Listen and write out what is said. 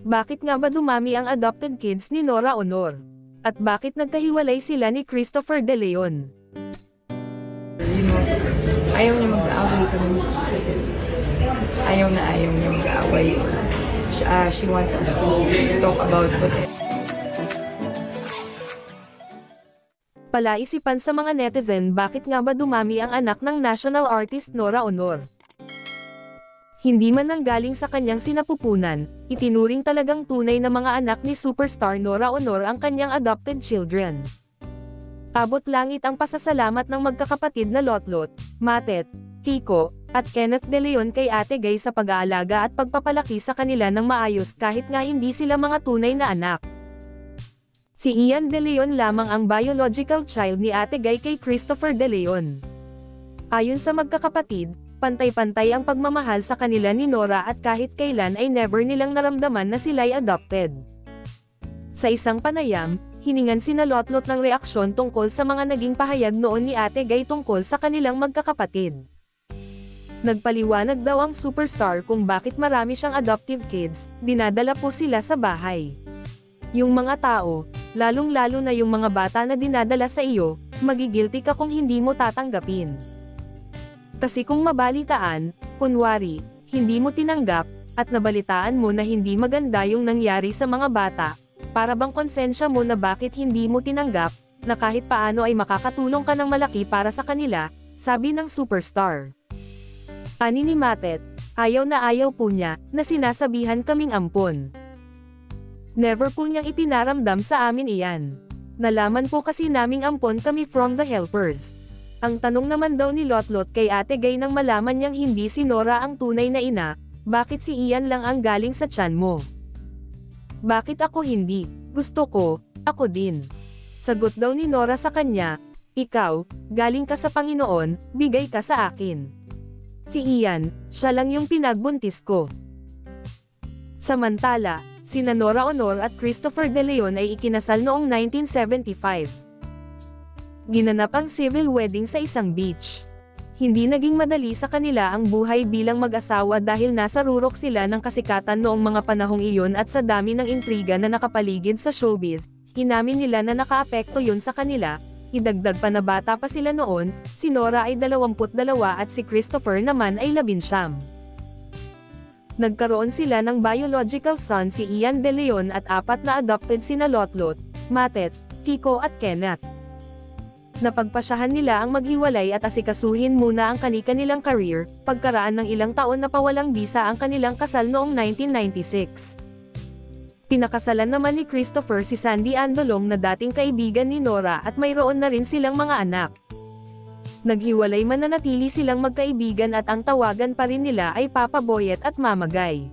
Bakit nga ba dumami ang adopted kids ni Nora Honor? At bakit nagkahiwalay sila ni Christopher De Leon? Ayaw niya mag-aaway kami. Ayaw niya mag-aaway. She wants us to talk about what. Palaisipan sa mga netizen, bakit nga ba dumami ang anak ng national artist Nora Honor? Hindi man nanggaling sa kanyang sinapupunan, itinuring talagang tunay na mga anak ni superstar Nora Honor ang kanyang adopted children. Abot langit ang pasasalamat ng magkakapatid na Lotlot, Matet, Kiko, at Kenneth De Leon kay Ate Gay sa pag-aalaga at pagpapalaki sa kanila ng maayos kahit nga hindi sila mga tunay na anak. Si Ian De Leon lamang ang biological child ni Ate Gay kay Christopher De Leon. Ayon sa magkakapatid, pantay-pantay ang pagmamahal sa kanila ni Nora at kahit kailan ay never nilang naramdaman na sila'y adopted. Sa isang panayam, hiningan sina Lotlot ng reaksyon tungkol sa mga naging pahayag noon ni Ate Gay tungkol sa kanilang magkakapatid. Nagpaliwanag daw ang superstar kung bakit marami siyang adoptive kids, dinadala po sila sa bahay. Yung mga tao, lalong-lalo na yung mga bata na dinadala sa iyo, magigilty ka kung hindi mo tatanggapin. Kasi kung mabalitaan, kunwari, hindi mo tinanggap, at nabalitaan mo na hindi maganda yung nangyari sa mga bata, para bang konsensya mo na bakit hindi mo tinanggap, na kahit paano ay makakatulong ka ng malaki para sa kanila, sabi ng superstar. Ani ni Matet, ayaw na ayaw po niya, na sinasabihan kaming ampon. Never po niyang ipinaramdam sa amin iyan. Nalaman po kasi naming ampon kami from the helpers. Ang tanong naman daw ni Lotlot kay Ate Gay nang malaman niyang hindi si Nora ang tunay na ina, bakit si Ian lang ang galing sa tiyan mo? Bakit ako hindi? Gusto ko, ako din. Sagot daw ni Nora sa kanya, ikaw, galing ka sa Panginoon, bigay ka sa akin. Si Ian, siya lang yung pinagbuntis ko. Samantala, sina Nora Honor at Christopher De Leon ay ikinasal noong 1975. Ginanap ang civil wedding sa isang beach. Hindi naging madali sa kanila ang buhay bilang mag-asawa dahil nasa rurok sila ng kasikatan noong mga panahong iyon at sa dami ng intriga na nakapaligid sa showbiz, inamin nila na nakaapekto yun sa kanila, idagdag pa na bata pa sila noon, si Nora ay 22 at si Christopher naman ay 19. Nagkaroon sila ng biological son si Ian De Leon at 4 na adopted sina Lotlot, Matet, Kiko at Kenneth. Napagpasyahan nila ang maghiwalay at asikasuhin muna ang kani-kanilang career, pagkaraan ng ilang taon na pawalang bisa ang kanilang kasal noong 1996. Pinakasalan naman ni Christopher si Sandy Andolong na dating kaibigan ni Nora at mayroon na rin silang mga anak. Naghiwalay mananatili silang magkaibigan at ang tawagan pa rin nila ay Papa Boyet at Mama Gay.